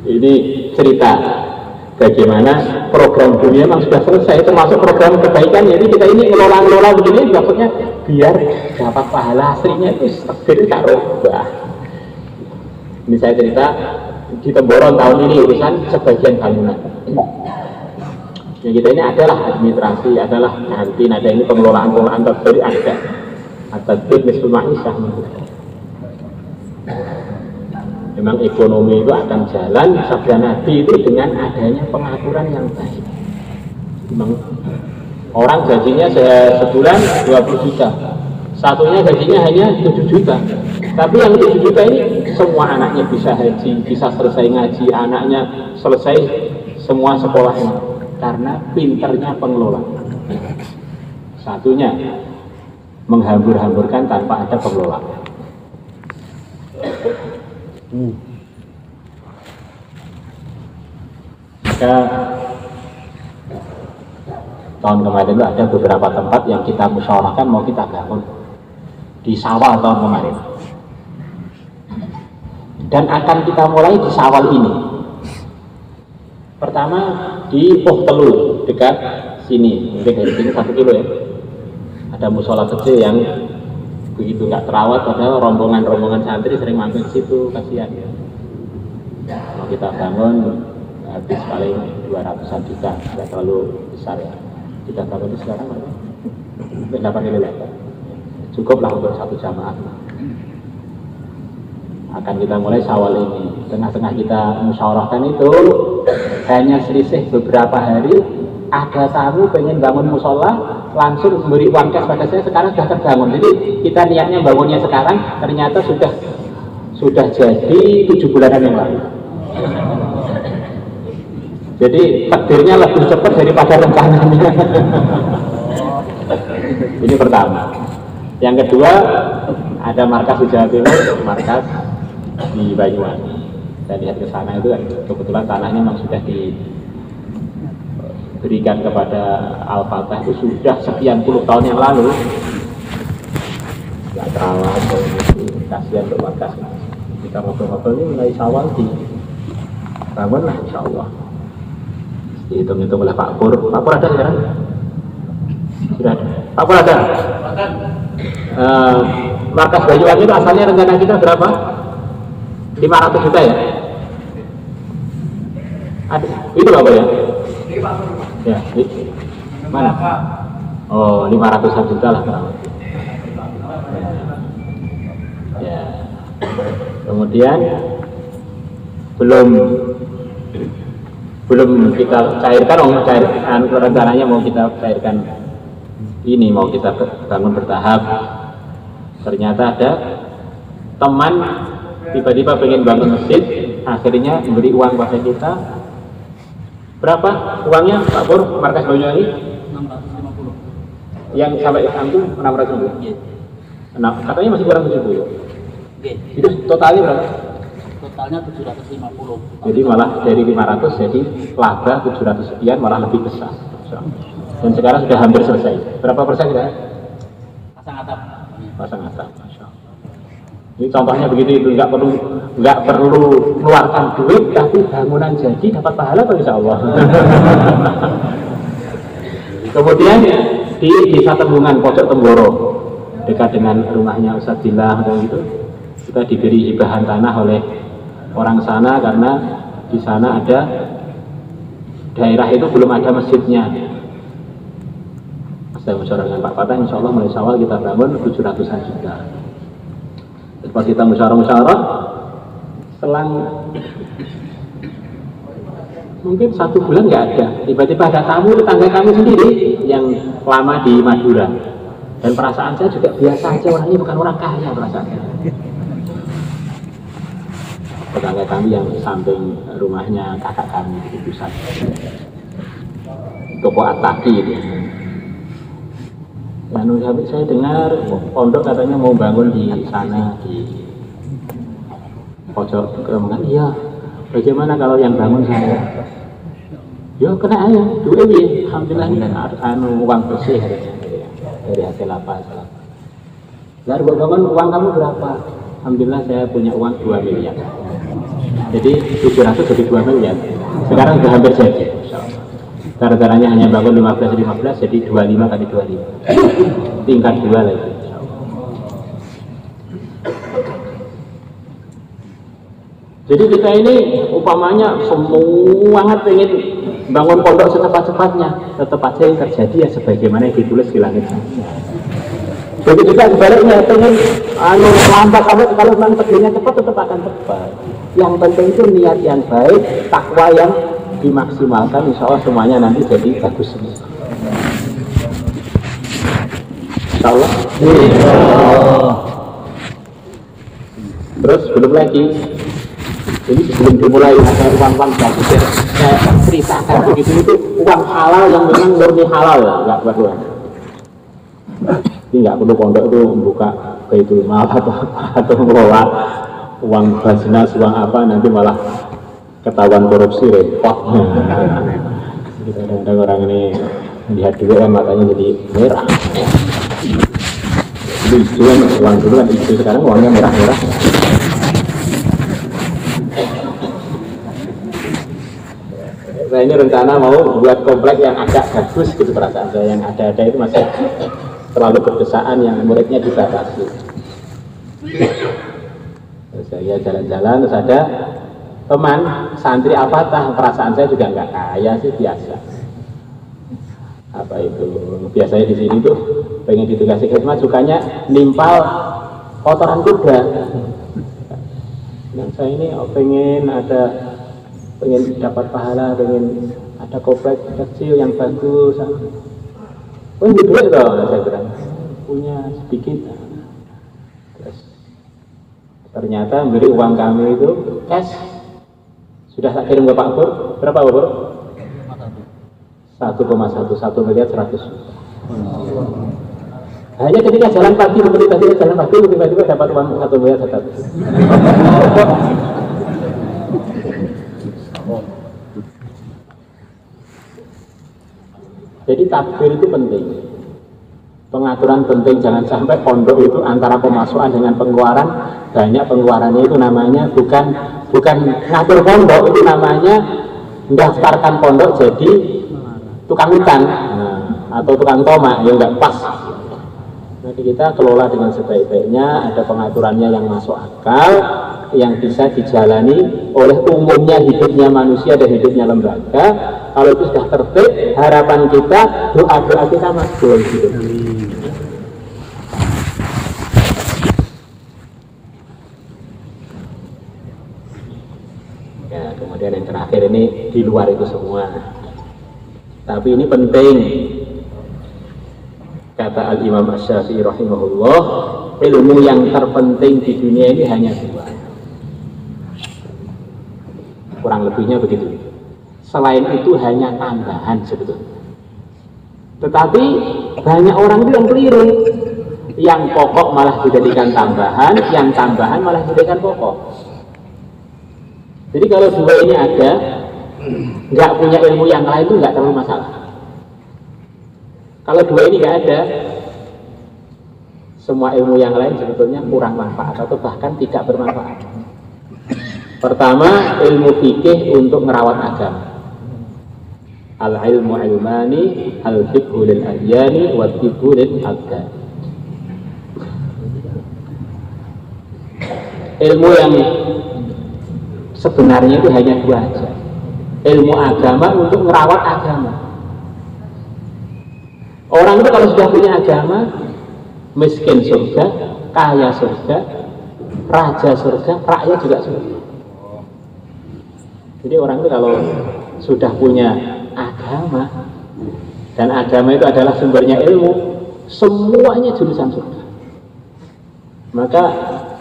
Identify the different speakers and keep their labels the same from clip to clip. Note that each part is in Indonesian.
Speaker 1: Ini cerita bagaimana program dunia memang sudah selesai, termasuk program kebaikan. Jadi kita ini ngelola begini maksudnya biar dapat pahala aslinya itu segede tak rubah. Ini saya cerita di Temboron tahun ini urusan sebagian bangunan. Yang kita ini adalah administrasi, adalah kantin, ada ini pengelolaan terbaru ada. Atau misal ma'isyah. Memang ekonomi itu akan jalan sabda Nabi itu dengan adanya pengaturan yang baik. Memang orang gajinya sebulan 20 juta, satunya gajinya hanya 7 juta, tapi yang 7 juta ini semua anaknya bisa haji, bisa selesai ngaji, anaknya selesai semua sekolahnya karena pinternya pengelola. Satunya menghambur-hamburkan tanpa ada pengelola. Maka tahun kemarin itu ada beberapa tempat yang kita musyawarahkan mau kita bangun di Syawal tahun kemarin, dan akan kita mulai di Syawal ini. Pertama di Pohtelu dekat sini, mungkin dari sini 1 kilo ya, ada musola kecil yang begitu nggak terawat, padahal rombongan santri sering mampir di situ, kasihan ya. Kalau kita bangun habis paling 200-an juta, nggak terlalu besar ya. Kita bangun itu sekarang mungkin 8 kilo lebar, cukup lah untuk 1 jamaah. Akan kita mulai Syawal ini. Tengah-tengah kita musyawarahkan itu hanya selisih beberapa hari, ada tamu pengen bangun musola, langsung memberi uang cash pada saya, sekarang sudah terbangun. Jadi kita niatnya bangunnya sekarang, ternyata sudah jadi 7 bulanan yang lalu. Jadi takdirnya lebih cepat daripada rencananya. Ini pertama. Yang kedua, ada markas di Jawa Timur, markas di Banyuwangi. Saya lihat ke sana itu kan kebetulan tanahnya memang sudah diberikan kepada Al-Fatah itu sudah sekian puluh tahun yang lalu. Nggak terawat, kasihan untuk markas. Kita ngobrol-ngobrol ini mulai Syawal di bangunlah insya Allah. Dihitung-hitung oleh Pak Pur. Pak Pur ada sekarang? Sudah ada. Pak Pur ada? Markas Banyuwangi itu asalnya rencana kita berapa? 500 juta ya? Ada. Itu apa ya? Ya, mana? Oh, 500 juta lah kurang lebih. Ya. Kemudian belum kita cairkan, rencananya mau kita cairkan ini, mau kita bangun bertahap. Ternyata ada teman tiba-tiba pengen bangun masjid, akhirnya memberi uang pada kita. Berapa uangnya Pak Pur, markas Banyuwangi? 650. Yang sampai itu 650? Nah, katanya masih kurang 70. Itu totalnya berapa?
Speaker 2: Totalnya 750.
Speaker 1: Jadi malah dari 500 jadi laba 700 sekian, malah lebih besar. Dan sekarang sudah hampir selesai. Berapa persen sudah?
Speaker 2: Pasang atap.
Speaker 1: Pasang atap, Masya Allah. Ini contohnya begitu, itu nggak perlu keluarkan duit, tapi bangunan jadi dapat pahala tuh insya Allah. Kemudian di Desa Tembungan, Pojok Temboro, dekat dengan rumahnya Ustadz Dilah gitu, kita diberi hibahan tanah oleh orang sana karena di sana ada daerah itu belum ada masjidnya. Saya musyawarah dengan Pak Fatah, insya Allah mulai Syawal kita bangun 700-an juta. Pas kita musyawarah, selang mungkin 1 bulan nggak ada, tiba-tiba ada tamu tetangga kami sendiri yang lama di Madura, dan perasaan saya juga biasa aja, orangnya bukan orang kaya perasaannya. Tetangga kami yang samping rumahnya kakak kami di pusat toko Ataki itu. Lalu saya dengar pondok katanya mau bangun di sana di pojok Kemengan. Iya, bagaimana kalau yang bangun saya? Ya kena aja, duit ya. Alhamdulillah ini uang bersih dari hasil apa? Lalu bangun uang kamu berapa? Alhamdulillah saya punya uang 2 miliar. Jadi 700 jadi 2 miliar. Sekarang sudah hampir jadi. Cara-caranya hanya bangun 15 jadi 25 kali 25. Tingkat 2 lagi. Jadi kita ini upamanya semua pengen bangun pondok secepat-cepatnya, tetap aja yang terjadi ya sebagaimana yang ditulis di langit. Jadi kita sebaliknya pengen lambat sampai kalau memang terjadinya cepat tetap akan cepat. Yang penting itu niat yang baik, takwa yang dimaksimalkan, insya Allah semuanya nanti jadi bagus semua. Insya Allah. Terus belum lagi. Jadi sebelum dimulai ada uang-uang bagus ya, saya ceritakan begitu itu uang halal yang memang murni halal ya, nggak perlu. Ini nggak perlu pondok itu membuka baitul mal atau mengelola uang basnas, uang apa nanti malah ketahuan korupsi repot. Kadang-kadang orang ini melihat dulu kan matanya jadi merah. Jadi uang dulu kan hijau, sekarang uangnya merah-merah. Saya ini rencana mau buat komplek yang agak bagus gitu, perasaan saya yang ada itu masih terlalu berdesaan yang muridnya dibatasi. Terus saya jalan-jalan terus ada teman santri Al-Fatah, perasaan saya juga nggak kaya sih, biasa. Apa itu biasanya di sini tuh pengen ditugasi khidmat sukanya nimpal kotoran kuda. Dan saya ini pengen dapat pahala, pengen ada komplek kecil yang bagus. Oh ini duit loh, saya bilang punya sedikit. Terus ternyata memberi uang kami itu cash. Sudah tak kirim ke Pak Pur. Berapa Pak Pur? 1,1 miliar 100 juta. Hanya ketika jalan pagi, tiba-tiba dapat uang 1 miliar 100. Jadi takbir itu penting, pengaturan penting, jangan sampai pondok itu antara pemasukan dengan pengeluaran banyak, pengeluarannya itu namanya bukan ngatur pondok, itu namanya mendaftarkan pondok jadi tukang utang atau tukang toma yang nggak pas. Jadi kita kelola dengan sebaik-baiknya, ada pengaturannya yang masuk akal, yang bisa dijalani oleh umumnya hidupnya manusia dan hidupnya lembaga. Kalau itu sudah tertib, harapan kita, doa-doa kita makbul gitu. Ya, kemudian yang terakhir ini di luar itu semua. Tapi ini penting. Kata Al-Imam Asy-Syafi'i rahimahullah, ilmu yang terpenting di dunia ini hanya 2. Kurang lebihnya begitu. Selain itu hanya tambahan sebetulnya. Tetapi banyak orang itu yang keliru. Yang pokok malah dijadikan tambahan, yang tambahan malah dijadikan pokok. Jadi kalau 2 ini ada, nggak punya ilmu yang lain itu nggak terlalu masalah. Kalau 2 ini nggak ada, semua ilmu yang lain sebetulnya kurang manfaat atau bahkan tidak bermanfaat. Pertama, ilmu fikih untuk merawat agama. Al-ilmu ilmani, al-fiqhu lil adyani, wa tibbu lil abdan. Ilmu yang sebenarnya itu hanya 2 aja. Ilmu agama untuk merawat agama. Orang itu kalau sudah punya agama, miskin surga, kaya surga, raja surga, rakyat juga surga. Jadi orang itu kalau sudah punya agama, dan agama itu adalah sumbernya ilmu, semuanya jurusan surga. Maka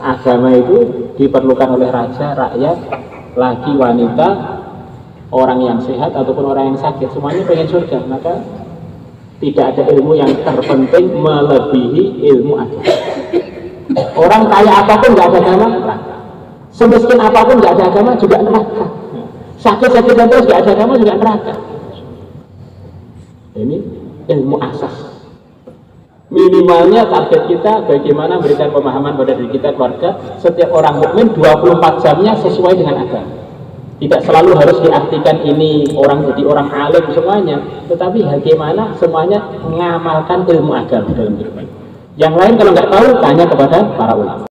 Speaker 1: agama itu diperlukan oleh raja, rakyat, laki, wanita, orang yang sehat ataupun orang yang sakit, semuanya pengen surga. Maka tidak ada ilmu yang terpenting melebihi ilmu agama. Orang kaya apapun nggak ada agama, neraka. Semiskin apapun nggak ada agama juga neraka. Sakit-sakit dan terus nggak ada agama juga neraka. Ini ilmu asas. Minimalnya target kita bagaimana memberikan pemahaman pada diri kita, keluarga, setiap orang mukmin 24 jamnya sesuai dengan agama. Tidak selalu harus diartikan ini orang jadi orang alim semuanya, tetapi bagaimana semuanya mengamalkan ilmu agama dalam kehidupan. Yang lain kalau nggak tahu tanya kepada para ulama.